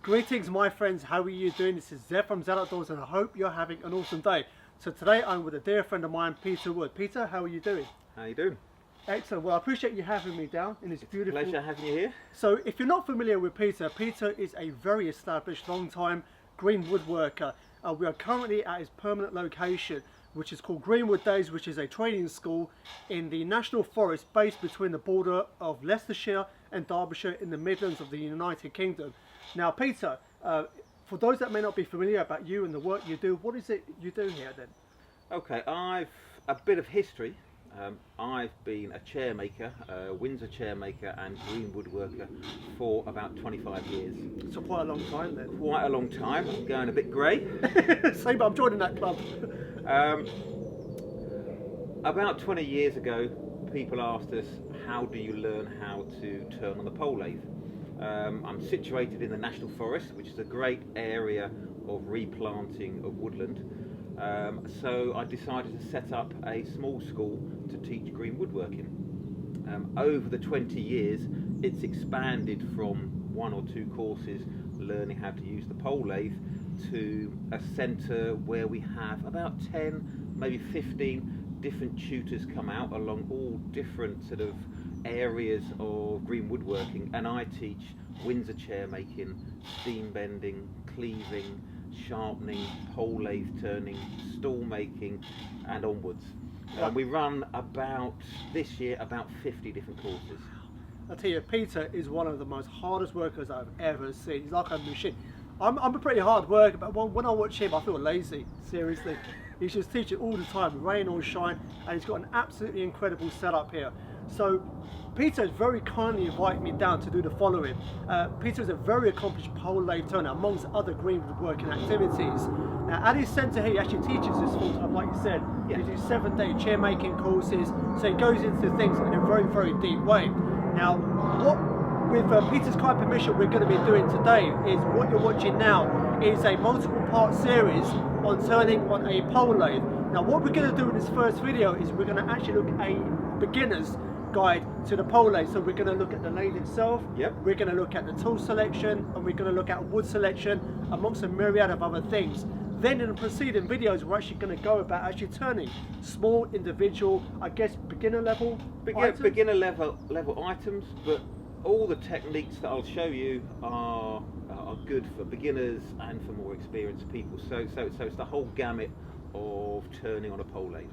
Greetings my friends, how are you doing? This is Zed from Zed Outdoors and I hope you're having an awesome day. So today I'm with a dear friend of mine, Peter Wood. Peter, how are you doing? How are you doing? Excellent. Well, I appreciate you having me down in this beautiful... Pleasure having you here. So if you're not familiar with Peter, Peter is a very established, long-time green woodworker. We are currently at his permanent location, which is called Greenwood Days, which is a training school in the National Forest based between the border of Leicestershire and Derbyshire in the Midlands of the United Kingdom. Now, Peter, for those that may not be familiar about you and the work you do, what is it you do here then? Okay, I've a bit of history. I've been a chair maker, Windsor chair maker and green woodworker for about 25 years. So quite a long time then. Quite a long time. I'm going a bit grey. Same, but I'm joining that club. About 20 years ago, people asked us, how do you learn how to turn on the pole lathe? I'm situated in the National Forest, which is a great area of replanting of woodland. So I decided to set up a small school to teach green woodworking. Over the 20 years, it's expanded from 1 or 2 courses learning how to use the pole lathe to a centre where we have about 10, maybe 15 different tutors come out along all different sort of areas of green woodworking, and I teach Windsor chair making, steam bending, cleaving, sharpening, pole lathe turning, stool making and onwards. We run about, this year, about 50 different courses. I tell you, Peter is one of the most hardest workers I've ever seen. He's like a machine. I'm a pretty hard worker, but when I watch him I feel lazy, seriously. He's just teaching all the time, rain or shine, and he's got an absolutely incredible setup here. So Peter has very kindly invited me down to do the following. Peter is a very accomplished pole lathe turner amongst other green woodworking activities. Now at his centre here he actually teaches this full time, like you said. Yeah. He does 7-day chair making courses, so he goes into things in a very, very deep way. Now with Peter's kind permission we're going to be doing today is what you're watching now is a multiple part series on turning on a pole lathe. Now what we're going to do in this first video is we're going to actually look at a beginner's guide to the pole lathe. So we're going to look at the lathe itself, Yep. We're going to look at the tool selection, and we're going to look at wood selection amongst a myriad of other things. Then in the preceding videos we're actually going to go about actually turning small individual, I guess beginner level items. Beginner level items, but all the techniques that I'll show you are good for beginners and for more experienced people. So it's the whole gamut of turning on a pole lathe.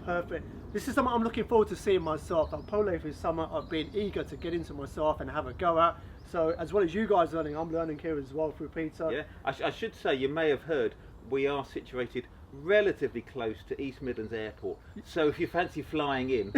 Perfect. This is something I'm looking forward to seeing myself. A pole lathe is something I've been eager to get into myself and have a go at. So as well as you guys learning, I'm learning here as well through Peter. Yeah, I should say, you may have heard, we are situated relatively close to East Midlands Airport. So if you fancy flying in,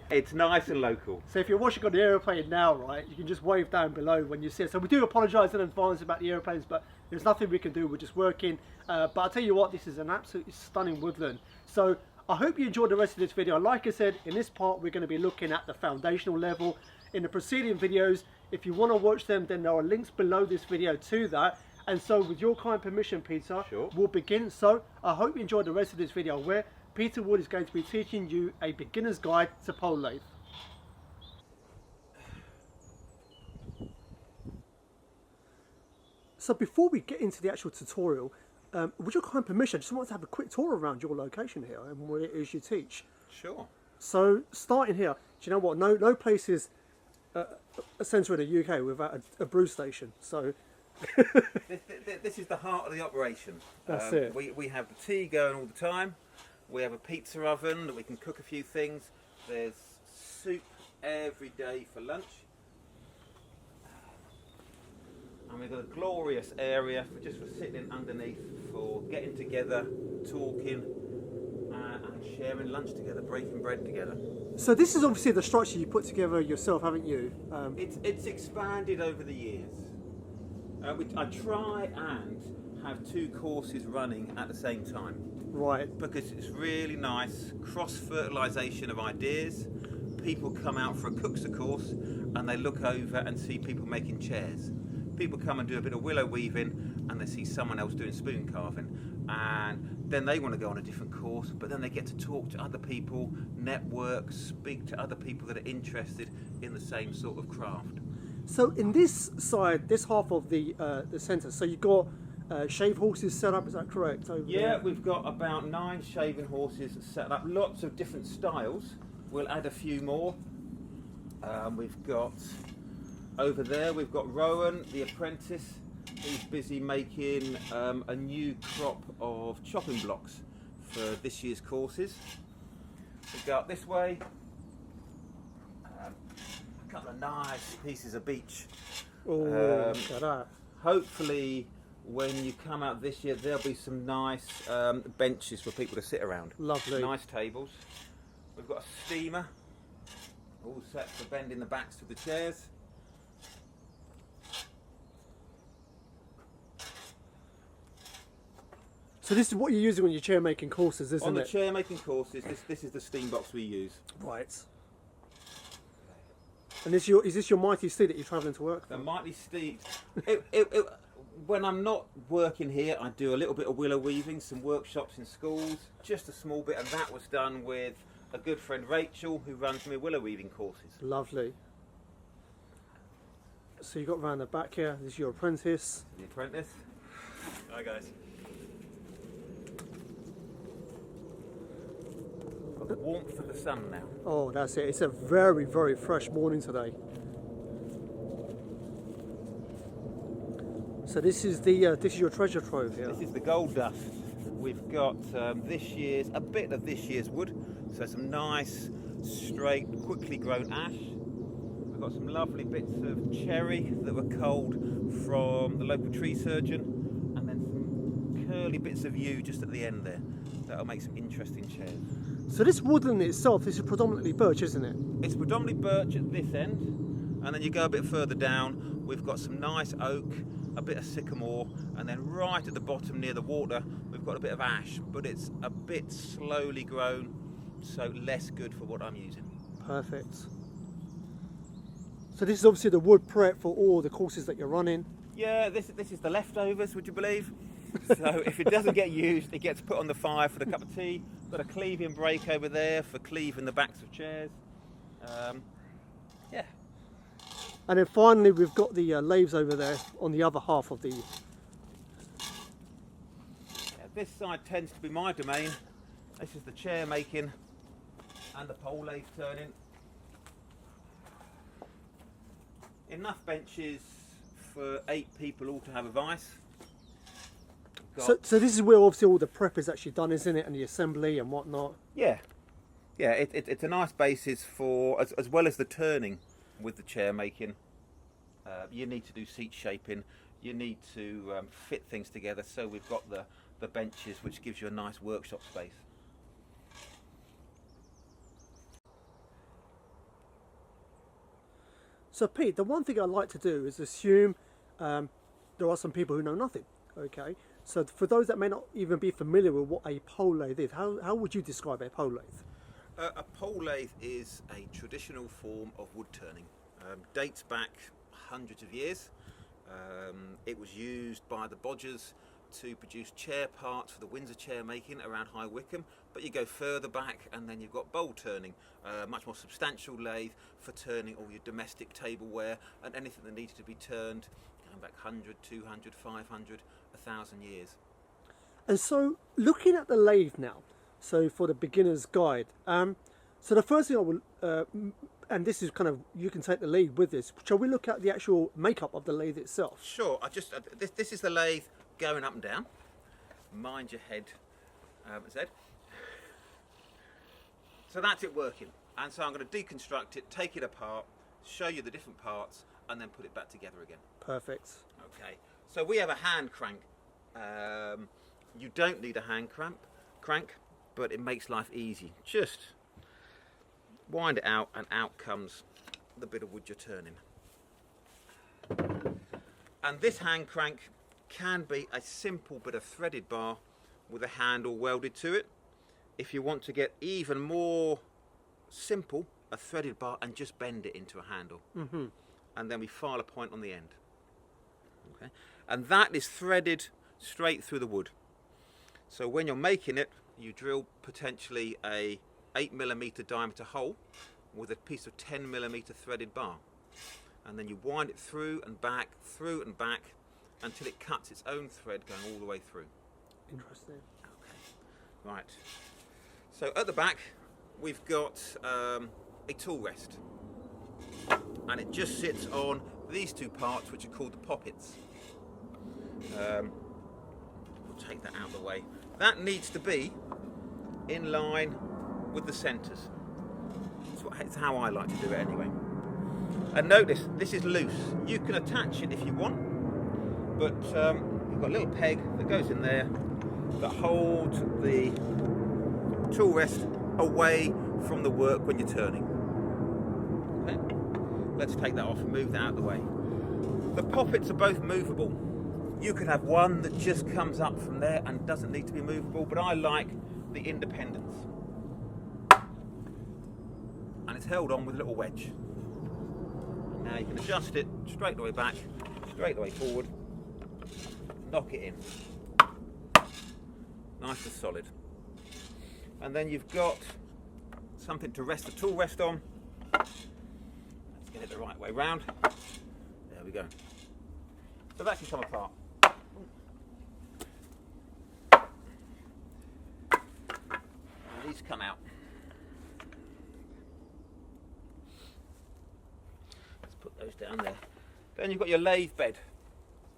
it's nice and local. So if you're watching on the aeroplane now, right, you can just wave down below when you see it. So we do apologise in advance about the aeroplanes, but there's nothing we can do. We're just working. But I'll tell you what, this is an absolutely stunning woodland. So I hope you enjoyed the rest of this video. Like I said, in this part we're going to be looking at the foundational level. In the preceding videos, if you want to watch them, then there are links below this video to that. And so with your kind permission, Peter, Sure. We'll begin. So I hope you enjoyed the rest of this video where Peter Wood is going to be teaching you a beginner's guide to pole lathe. So before we get into the actual tutorial, with your kind permission, I just want to have a quick tour around your location here and what it is you teach. Sure. So starting here, do you know what? No place is a centre in the UK without a brew station. So This is the heart of the operation. That's it. We have the tea going all the time. We have a pizza oven that we can cook a few things. There's soup every day for lunch. And we've got a glorious area just for sitting underneath, for getting together, talking, and sharing lunch together, breaking bread together. So this is obviously the structure you put together yourself, haven't you? It's expanded over the years. I try and have 2 courses running at the same time. Right. Because it's really nice cross-fertilisation of ideas. People come out for a cook's course and they look over and see people making chairs. People come and do a bit of willow weaving and they see someone else doing spoon carving, and then they want to go on a different course, but then they get to talk to other people, network, speak to other people that are interested in the same sort of craft. So in this side, this half of the centre, so you've got shave horses set up. Is that correct? Over Yeah, there? we've got about 9 shaving horses set up, lots of different styles. We'll add a few more. We've got over there, we've got Rowan, the apprentice. He's busy making a new crop of chopping blocks for this year's courses. We go up this way, a couple of nice pieces of beach. Oh, look at that. Hopefully when you come out this year there'll be some nice benches for people to sit around. Lovely. Nice tables. We've got a steamer all set for bending the backs of the chairs. So this is what you're using on your chair making courses, isn't On the it? chair making courses, this is the steam box we use. Right. And is this your mighty steed that you're travelling to work The from? mighty steed. When I'm not working here, I do a little bit of willow weaving, some workshops in schools, just a small bit, and that was done with a good friend Rachel, who runs my willow weaving courses. Lovely. So you got round the back here. This is your apprentice. The apprentice. Hi guys. Got the warmth of the sun now. Oh, that's it. It's a very, very fresh morning today. So this is your treasure trove here. This is the gold dust. We've got a bit of this year's wood, so some nice, straight, quickly grown ash. We've got some lovely bits of cherry that were culled from the local tree surgeon, and then some curly bits of yew just at the end there. That'll make some interesting chairs. So this woodland itself, this is predominantly birch, isn't it? It's predominantly birch at this end, and then you go a bit further down, we've got some nice oak, a bit of sycamore, and then right at the bottom near the water we've got a bit of ash, but it's a bit slowly grown, so less good for what I'm using. Perfect. So this is obviously the wood prep for all the courses that you're running. Yeah, this is the leftovers, would you believe? So if it doesn't get used, it gets put on the fire for a cup of tea. Got a cleaving brake over there for cleaving the backs of chairs. Yeah. And then finally we've got the lathes over there on the other half of the... Yeah, this side tends to be my domain. This is the chair making and the pole lathe turning. Enough benches for 8 people all to have a vice. So this is where obviously all the prep is actually done, isn't it? And the assembly and whatnot. Yeah, it's a nice basis for, as well as the turning with the chair making. You need to do seat shaping. You need to fit things together. So we've got the benches, which gives you a nice workshop space. So Pete, the one thing I like to do is assume there are some people who know nothing. Okay, so for those that may not even be familiar with what a pole lathe is, how would you describe a pole lathe? A pole lathe is a traditional form of wood turning. Dates back hundreds of years. It was used by the Bodgers to produce chair parts for the Windsor chair making around High Wycombe, but you go further back and then you've got bowl turning, much more substantial lathe for turning all your domestic tableware and anything that needed to be turned going back 100, 200, 500, 1,000 years. And so looking at the lathe now, so for the beginner's guide, so the first thing I will, and this is kind of, you can take the lead with this, shall we look at the actual makeup of the lathe itself? Sure, this is the lathe going up and down. Mind your head, Zed. So that's it working. And so I'm going to deconstruct it, take it apart, show you the different parts, and then put it back together again. Perfect. Okay, so we have a hand crank. You don't need a hand crank, but it makes life easy. Just wind it out and out comes the bit of wood you're turning. And this hand crank can be a simple bit of threaded bar with a handle welded to it. If you want to get even more simple, a threaded bar and just bend it into a handle. Mm-hmm. And then we file a point on the end. Okay, and that is threaded straight through the wood. So when you're making it, you drill potentially a 8mm diameter hole with a piece of 10mm threaded bar. and then you wind it through and back, until it cuts its own thread going all the way through. Interesting. Okay, right. So at the back, we've got a tool rest, and it just sits on these two parts, which are called the poppets. We'll take that out of the way. That needs to be in line with the centres. It's how I like to do it anyway. And notice, this is loose. You can attach it if you want, but you've got a little peg that goes in there that holds the tool rest away from the work when you're turning. Okay. Let's take that off and move that out of the way. The poppets are both movable. You could have one that just comes up from there and doesn't need to be movable, but I like the independence. And it's held on with a little wedge. Now you can adjust it straight the way back, straight the way forward, knock it in. Nice and solid. And then you've got something to rest the tool rest on. Let's get it the right way round. There we go. So that can come apart. And these come out. Let's put those down there. Then you've got your lathe bed.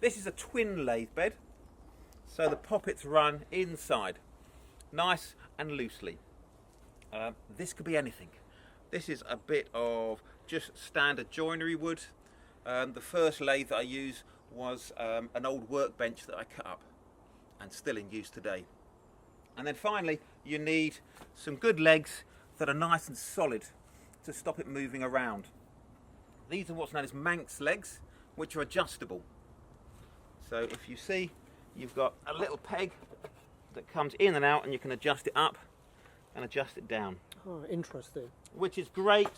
This is a twin lathe bed, so the poppets run inside, nice and loosely. This could be anything. This is a bit of just standard joinery wood. The first lathe that I used was an old workbench that I cut up and still in use today. And then finally, you need some good legs that are nice and solid to stop it moving around. These are what's known as Manx legs, which are adjustable. So if you see, you've got a little peg that comes in and out, and you can adjust it up and adjust it down. Oh, interesting. Which is great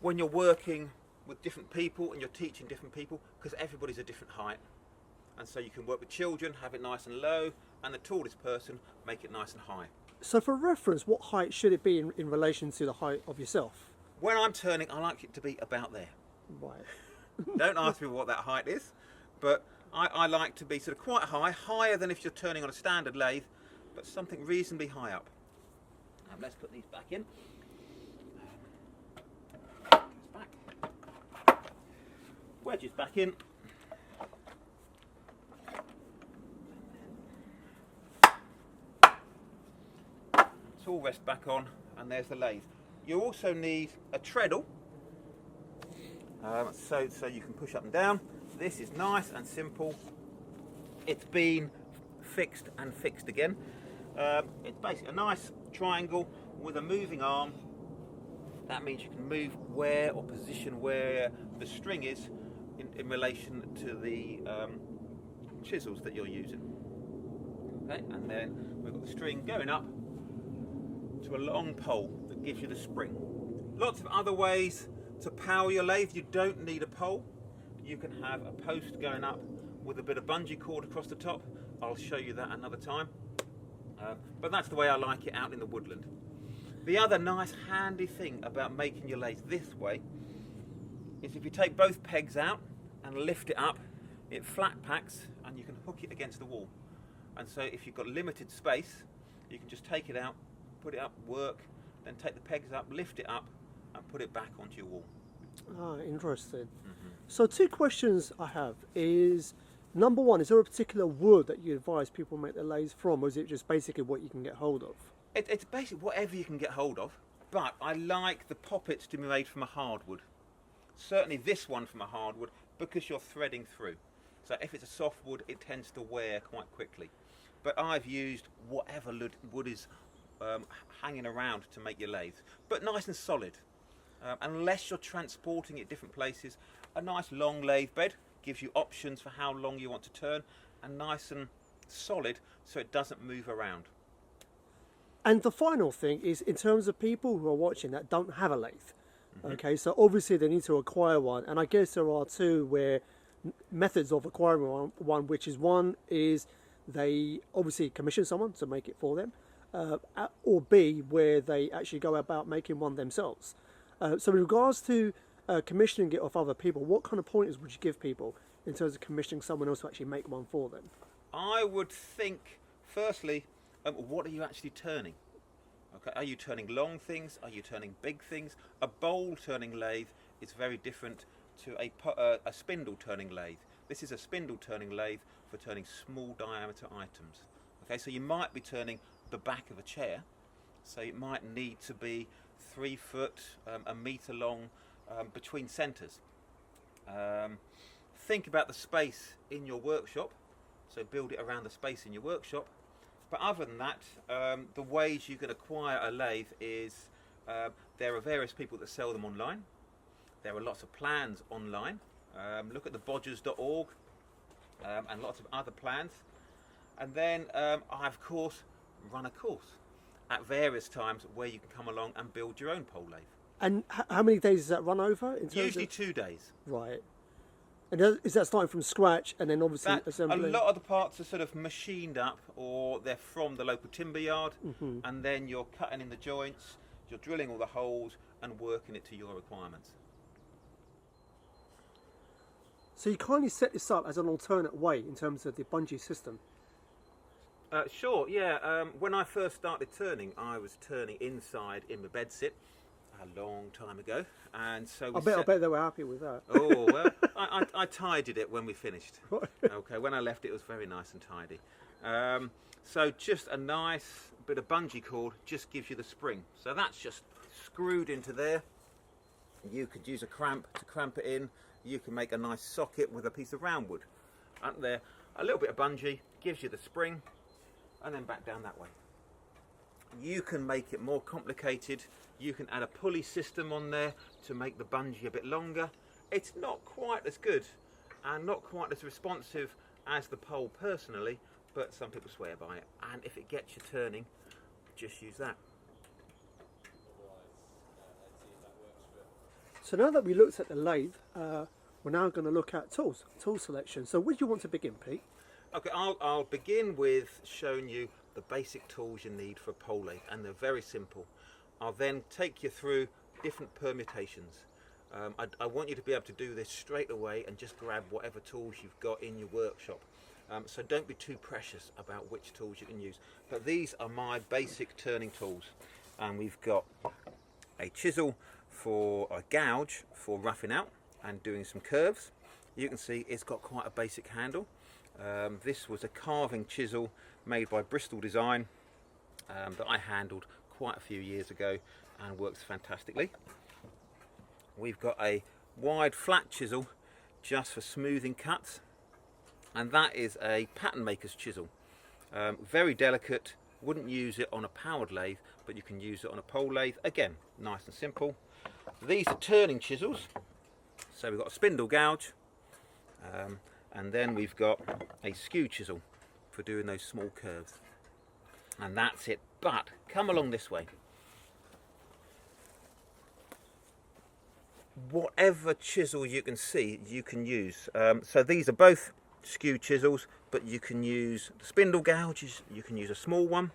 when you're working with different people and you're teaching different people, because everybody's a different height. And so you can work with children, have it nice and low, and the tallest person, make it nice and high. So for reference, what height should it be in relation to the height of yourself? When I'm turning, I like it to be about there. Right. Don't ask me what that height is, but I like to be sort of quite high, higher than if you're turning on a standard lathe, but something reasonably high up. Now let's put these back in. Back. Wedges back in. Tool rest back on, and there's the lathe. You also need a treadle, so you can push up and down. This is nice and simple. It's been fixed and fixed again. It's basically a nice triangle with a moving arm. That means you can move where or position where the string is in relation to the chisels that you're using. Okay, and then we've got the string going up to a long pole that gives you the spring. Lots of other ways to power your lathe. You don't need a pole. You can have a post going up with a bit of bungee cord across the top. I'll show you that another time. But that's the way I like it out in the woodland. The other nice handy thing about making your lathe this way is if you take both pegs out and lift it up, it flat packs and you can hook it against the wall. And so if you've got limited space, you can just take it out, put it up, work, then take the pegs up, lift it up and put it back onto your wall. Ah, interesting. Mm-hmm. So 2 questions I have is, number one, is there a particular wood that you advise people make their lathes from, or is it just basically what you can get hold of? It's basically whatever you can get hold of, but I like the poppets to be made from a hardwood. Certainly this one from a hardwood, because you're threading through. So if it's a soft wood, it tends to wear quite quickly. But I've used whatever wood is hanging around to make your lathes, but nice and solid. Unless you're transporting it different places, a nice long lathe bed gives you options for how long you want to turn, and nice and solid so it doesn't move around. And the final thing is, in terms of people who are watching that don't have a lathe, Mm-hmm. okay, so obviously they need to acquire one, and I guess there are 2 methods of acquiring one, which is one is they obviously commission someone to make it for them, or B, where they actually go about making one themselves. So with regards to commissioning it off other people, what kind of pointers would you give people in terms of commissioning someone else to actually make one for them? I would think, firstly, what are you actually turning? Okay, are you turning long things? Are you turning big things? A bowl turning lathe is very different to a spindle turning lathe. This is a spindle turning lathe for turning small diameter items. Okay, so you might be turning the back of a chair, so it might need to be 3 foot, a metre long between centres. Think about the space in your workshop, so build it around the space in your workshop. But other than that, the ways you can acquire a lathe is there are various people that sell them online. There are lots of plans online. Look at the bodgers.org and lots of other plans. And then I, of course, run a course at various times where you can come along and build your own pole lathe. And how many days does that run over? Usually 2 days. Right. And is that starting from scratch and then obviously assembling? A lot of the parts are sort of machined up, or they're from the local timber yard, and then you're cutting in the joints, you're drilling all the holes and working it to your requirements. So you kindly set this up as an alternate way in terms of the bungee system. Sure, yeah. When I first started turning, I was turning inside in my bedsit a long time ago, and so I bet they were happy with that. Oh well, I tidied it when we finished. Okay, when I left it was very nice and tidy. So just a nice bit of bungee cord just gives you the spring. So that's just screwed into there. You could use a cramp to cramp it in. You can make a nice socket with a piece of round wood. Up there, a little bit of bungee gives you the spring, and then back down that way. You can make it more complicated. You can add a pulley system on there to make the bungee a bit longer. It's not quite as good and not quite as responsive as the pole personally, but some people swear by it. And if it gets you turning, just use that. So now that we looked at the lathe, we're now going to look at tool selection. So where do you want to begin, Pete? Okay, I'll begin with showing you the basic tools you need for a pole lathe, and they're very simple. I'll then take you through different permutations. I want you to be able to do this straight away and just grab whatever tools you've got in your workshop. So don't be too precious about which tools you can use. But these are my basic turning tools. And we've got a chisel for a gouge for roughing out and doing some curves. You can see it's got quite a basic handle. This was a carving chisel made by Bristol Design that I handled quite a few years ago and works fantastically. We've got a wide flat chisel just for smoothing cuts, and that is a pattern maker's chisel. Very delicate, wouldn't use it on a powered lathe, but you can use it on a pole lathe. Again, nice and simple. These are turning chisels, so we've got a spindle gouge, and then we've got a skew chisel for doing those small curves, and that's it. But come along this way. Whatever chisel you can see, you can use. So these are both skew chisels, but you can use the spindle gouges, you can use a small one.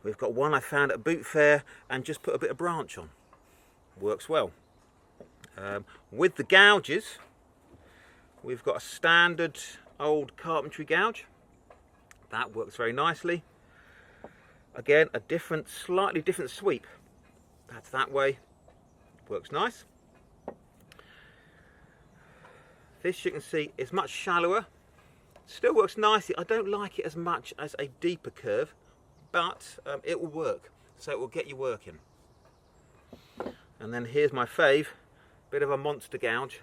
We've got one I found at a boot fair and just put a bit of branch on. Works well. With the gouges, we've got a standard old carpentry gouge. That works very nicely. Again, a slightly different sweep. That's that way. Works nice. This, you can see, is much shallower. Still works nicely. I don't like it as much as a deeper curve, but it will work. So it will get you working. And then here's my fave, bit of a monster gouge.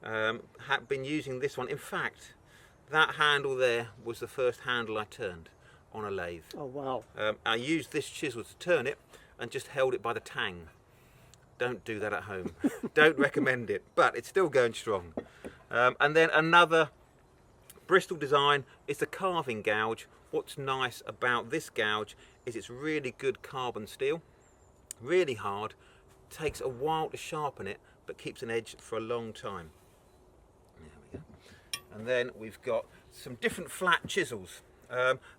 Have been using this one. In fact, that handle there was the first handle I turned on a lathe. Oh wow. I used this chisel to turn it and just held it by the tang. Don't do that at home. Don't recommend it, but it's still going strong. And then another Bristol Design is the carving gouge. What's nice about this gouge is it's really good carbon steel, really hard, takes a while to sharpen it, but keeps an edge for a long time. There we go. And then we've got some different flat chisels.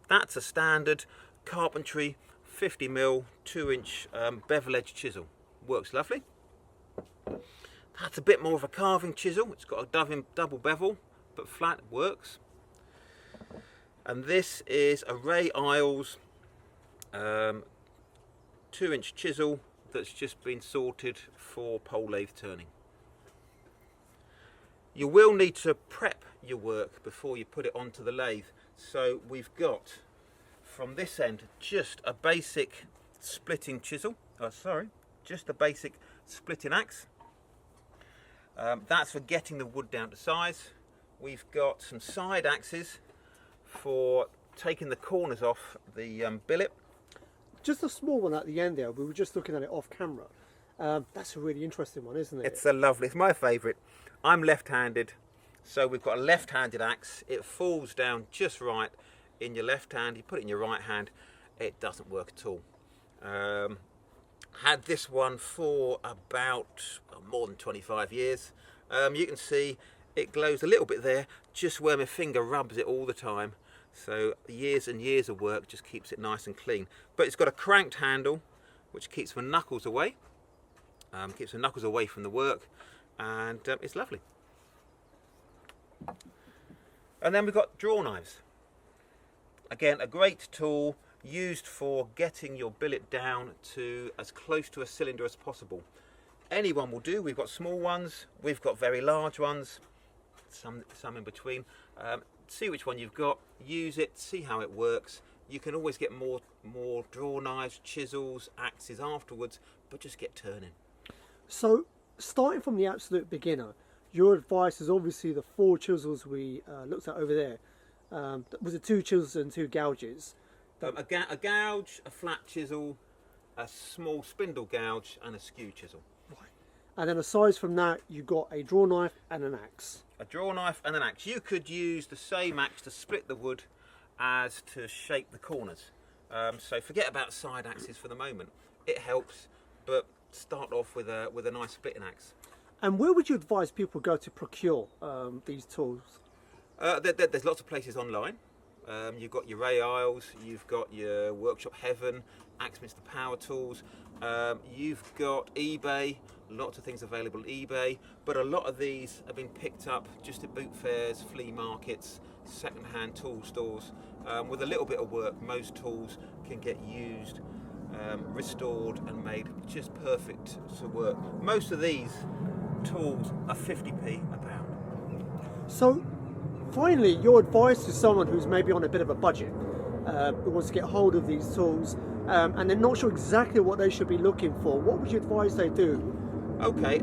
That's a standard carpentry 50mm 2-inch bevel edge chisel. works lovely. That's a bit more of a carving chisel. It's got a double bevel, but flat, works. And this is a Ray Isles 2-inch chisel that's just been sorted for pole lathe turning. You will need to prep your work before you put it onto the lathe. So we've got from this end just a basic splitting chisel. Just a basic splitting axe. That's for getting the wood down to size. We've got some side axes for taking the corners off the billet. Just a small one at the end there. We were just looking at it off camera. That's a really interesting one, isn't it? It's my favourite. I'm left-handed, so we've got a left-handed axe. It falls down just right in your left hand. You put it in your right hand, it doesn't work at all. Had this one for about more than 25 years. You can see it glows a little bit there, just where my finger rubs it all the time. So years and years of work just keeps it nice and clean. But it's got a cranked handle, which keeps my knuckles away. Keeps the knuckles away from the work, and it's lovely. And then we've got draw knives. Again, a great tool used for getting your billet down to as close to a cylinder as possible. Any one will do. We've got small ones, we've got very large ones, some in between. See which one you've got, use it, see how it works. You can always get more draw knives, chisels, axes afterwards, but just get turning. So, starting from the absolute beginner, your advice is obviously the 4 chisels we looked at over there. Was it 2 chisels and 2 gouges? A gouge, a flat chisel, a small spindle gouge, and a skew chisel. Right. And then aside from that, you got a draw knife and an axe. A draw knife and an axe. You could use the same axe to split the wood as to shape the corners. So forget about side axes for the moment. It helps, but start off with a nice splitting axe. And where would you advise people go to procure these tools? There's lots of places online. You've got your Ray Isles, you've got your Workshop Heaven, Axminster Power Tools, you've got eBay, lots of things available at eBay, but a lot of these have been picked up just at boot fairs, flea markets, second-hand tool stores. With a little bit of work, most tools can get used, restored and made just perfect to work. Most of these tools are 50p a pound. So, finally, your advice to someone who's maybe on a bit of a budget, who wants to get hold of these tools, and they're not sure exactly what they should be looking for, what would you advise they do? Okay,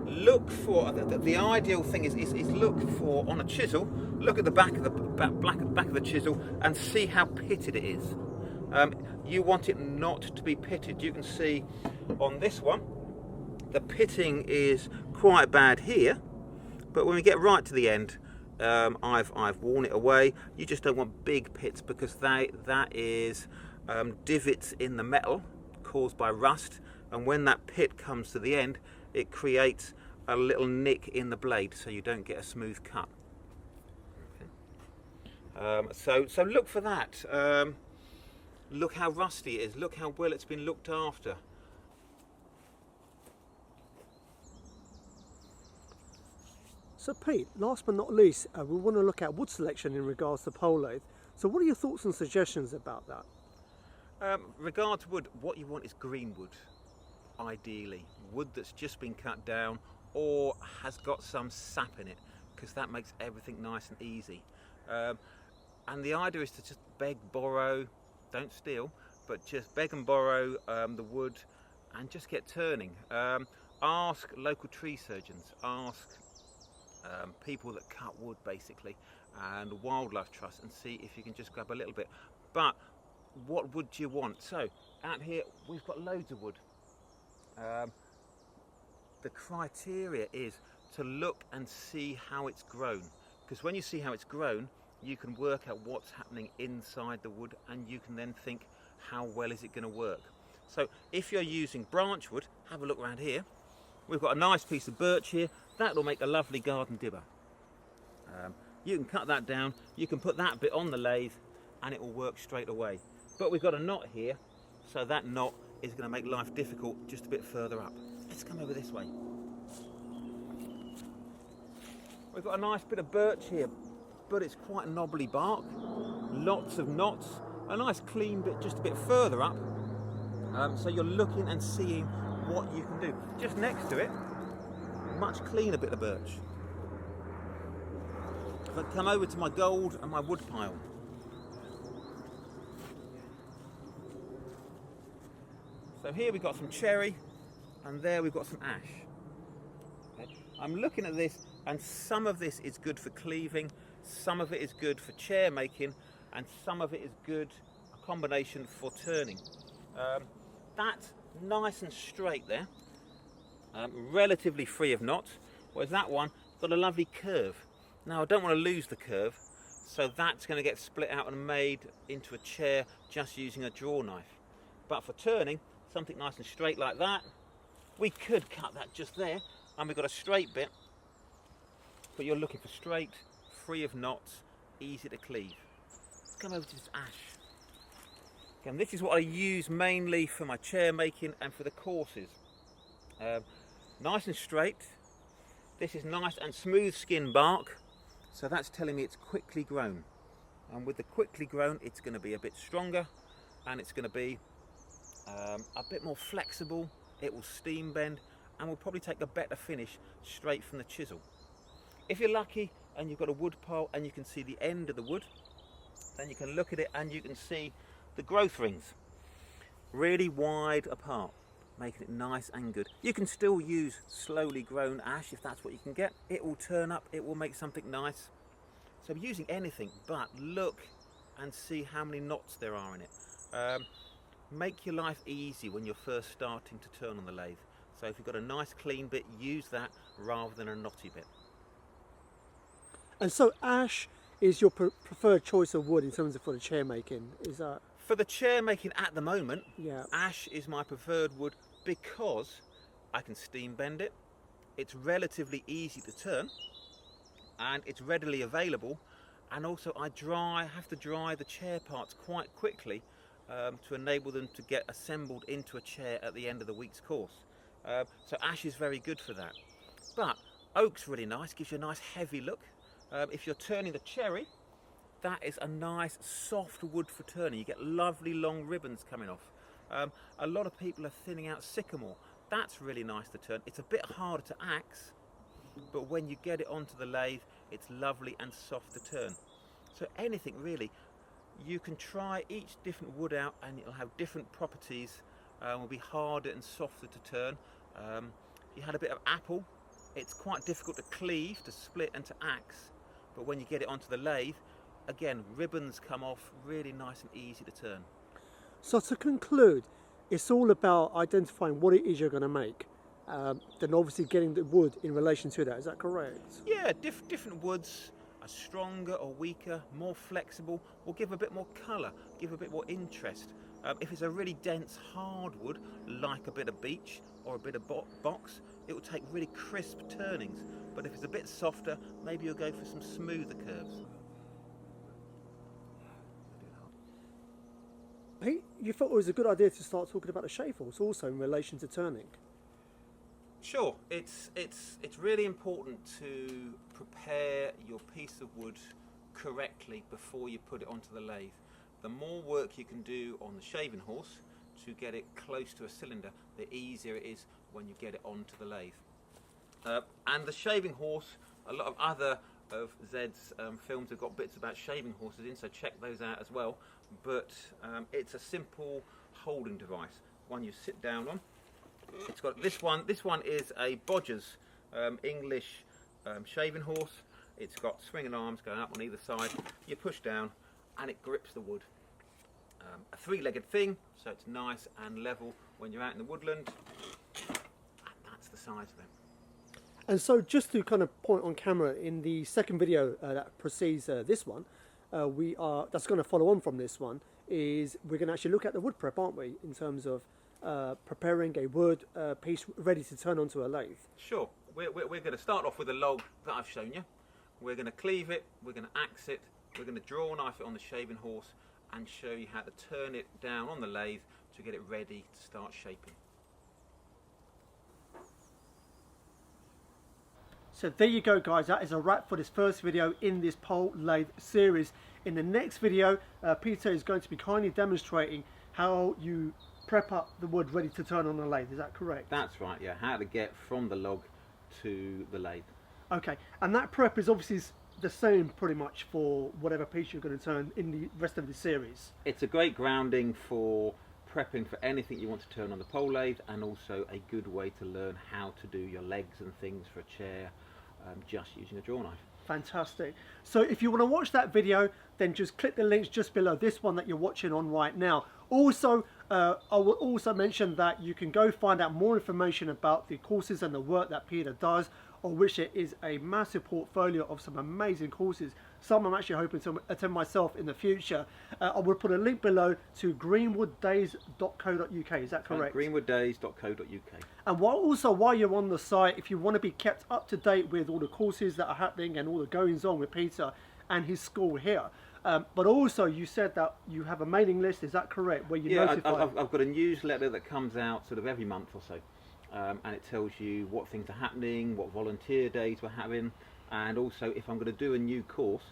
look for, the ideal thing is look for, on a chisel, look at the back of the chisel and see how pitted it is. You want it not to be pitted. You can see on this one, the pitting is quite bad here, but when we get right to the end, I've worn it away. You just don't want big pits because that is divots in the metal caused by rust, and when that pit comes to the end, it creates a little nick in the blade, so you don't get a smooth cut. Okay. So look for that. Look how rusty it is. Look how well it's been looked after. So Pete, last but not least, we want to look at wood selection in regards to pole lathe. So what are your thoughts and suggestions about that? Regard to wood, what you want is green wood, ideally. Wood that's just been cut down or has got some sap in it, because that makes everything nice and easy. And the idea is to just beg, borrow, don't steal, but just beg and borrow the wood and just get turning. Ask local tree surgeons, ask people that cut wood basically, and wildlife trusts, and see if you can just grab a little bit. But what wood do you want? So out here we've got loads of wood. The criteria is to look and see how it's grown, because when you see how it's grown, you can work out what's happening inside the wood, and you can then think, how well is it going to work? So if you're using branch wood, have a look around here. We've got a nice piece of birch here. That will make a lovely garden dibber. You can cut that down, you can put that bit on the lathe, and it will work straight away. But we've got a knot here, so that knot is going to make life difficult just a bit further up. Let's come over this way. We've got a nice bit of birch here, but it's quite knobbly bark, lots of knots, a nice clean bit just a bit further up. So you're looking and seeing what you can do. Just next to it, much cleaner bit of birch. If I come over to my gold and my wood pile. So here we've got some cherry, and there we've got some ash. Okay. I'm looking at this, and some of this is good for cleaving, some of it is good for chair making, and some of it is good, a combination for turning. That's nice and straight there, relatively free of knots, whereas that one got a lovely curve. Now I don't want to lose the curve, so that's going to get split out and made into a chair just using a draw knife. But for turning, something nice and straight like that, we could cut that just there, and we've got a straight bit, but you're looking for straight, free of knots, easy to cleave. Let's come over to this ash. Again, this is what I use mainly for my chair making and for the courses. Nice and straight. This is nice and smooth skin bark, so that's telling me it's quickly grown. And with the quickly grown, it's going to be a bit stronger, and it's going to be a bit more flexible. It will steam bend, and will probably take a better finish straight from the chisel. If you're lucky and you've got a wood pile and you can see the end of the wood, then you can look at it and you can see the growth rings really wide apart, making it nice and good. You can still use slowly grown ash if that's what you can get. It will turn up, it will make something nice. So using anything, but look and see how many knots there are in it. Make your life easy when you're first starting to turn on the lathe. So if you've got a nice clean bit, use that rather than a knotty bit. And so ash is your preferred choice of wood in terms of for the chair making, is that? For the chair making at the moment, yeah, ash is my preferred wood because I can steam bend it, it's relatively easy to turn, and it's readily available, and also I have to dry the chair parts quite quickly to enable them to get assembled into a chair at the end of the week's course. So ash is very good for that. But oak's really nice, gives you a nice heavy look. If you're turning the cherry, that is a nice soft wood for turning. You get lovely long ribbons coming off. A lot of people are thinning out sycamore. That's really nice to turn. It's a bit harder to axe, but when you get it onto the lathe, it's lovely and soft to turn. So anything really, you can try each different wood out and it'll have different properties. Will be harder and softer to turn. If you had a bit of apple, it's quite difficult to cleave, to split and to axe, but when you get it onto the lathe, again, ribbons come off really nice and easy to turn. So to conclude, it's all about identifying what it is you're going to make, then obviously getting the wood in relation to that. Is that correct? Yeah, different woods are stronger or weaker, more flexible, will give a bit more colour, give a bit more interest. If it's a really dense hardwood, like a bit of beech or a bit of box, it will take really crisp turnings. But if it's a bit softer, maybe you'll go for some smoother curves. Hey, you thought it was a good idea to start talking about the shave horse also in relation to turning? Sure, it's really important to prepare your piece of wood correctly before you put it onto the lathe. The more work you can do on the shaving horse to get it close to a cylinder, the easier it is when you get it onto the lathe. And the shaving horse, a lot of other of Zed's films have got bits about shaving horses in, so check those out as well. But it's a simple holding device, one you sit down on. It's got this one. This one is a Bodger's English shaving horse. It's got swinging arms going up on either side. You push down and it grips the wood. A three-legged thing, so it's nice and level when you're out in the woodland. And that's the size of it. And so just to kind of point on camera, in the second video that precedes this one, that's going to follow on from this one, is we're going to actually look at the wood prep, aren't we, in terms of preparing a wood piece ready to turn onto a lathe. Sure, we're going to start off with a log that I've shown you. We're going to cleave it, we're going to axe it, we're going to draw knife it on the shaving horse and show you how to turn it down on the lathe to get it ready to start shaping. So there you go, guys. That is a wrap for this first video in this pole lathe series. In the next video, Peter is going to be kindly demonstrating how you prep up the wood ready to turn on the lathe. Is that correct? That's right, yeah. How to get from the log to the lathe. Okay, and that prep is obviously the same pretty much for whatever piece you're going to turn in the rest of the series. It's a great grounding for prepping for anything you want to turn on the pole lathe, and also a good way to learn how to do your legs and things for a chair, just using a draw knife. Fantastic. So if you want to watch that video, then just click the links just below this one that you're watching on right now. Also, I will also mention that you can go find out more information about the courses and the work that Peter does, of which it is a massive portfolio of some amazing courses. Some I'm actually hoping to attend myself in the future. I will put a link below to greenwooddays.co.uk. Is that correct? greenwooddays.co.uk. And while you're on the site, if you want to be kept up to date with all the courses that are happening and all the goings on with Peter and his school here, but also you said that you have a mailing list. Is that correct? Where you notify? I've got a newsletter that comes out sort of every month or so, and it tells you what things are happening, what volunteer days we're having, and also if I'm going to do a new course,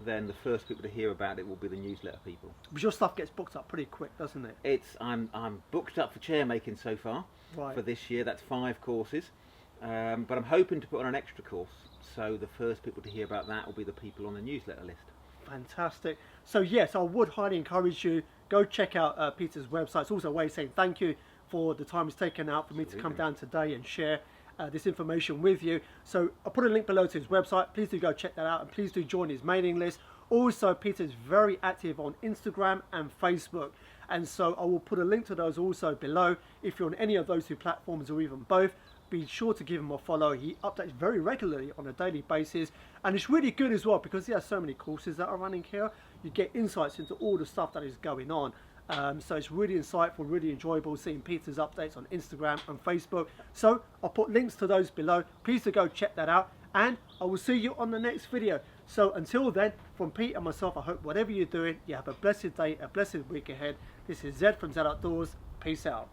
then the first people to hear about it will be the newsletter people. But your stuff gets booked up pretty quick, doesn't it? I'm booked up for chair making so far. Right. For this year. That's 5 courses, but I'm hoping to put on an extra course, so the first people to hear about that will be the people on the newsletter list. Fantastic. So yes, I would highly encourage you, go check out Peter's website. It's also a way of saying thank you for the time it's taken out for me to come down today and share this information with you. So I'll put a link below to his website. Please do go check that out, and please do join his mailing list. Also, Peter is very active on Instagram and Facebook, and so I will put a link to those also below. If you're on any of those 2 platforms or even both, be sure to give him a follow. He updates very regularly on a daily basis, and it's really good as well because he has so many courses that are running here. You get insights into all the stuff that is going on. So it's really insightful, really enjoyable seeing Peter's updates on Instagram and Facebook. So I'll put links to those below. Please do go check that out, and I will see you on the next video. So until then, from Pete and myself, I hope whatever you're doing, you have a blessed day, a blessed week ahead. This is Zed from Zed Outdoors. Peace out.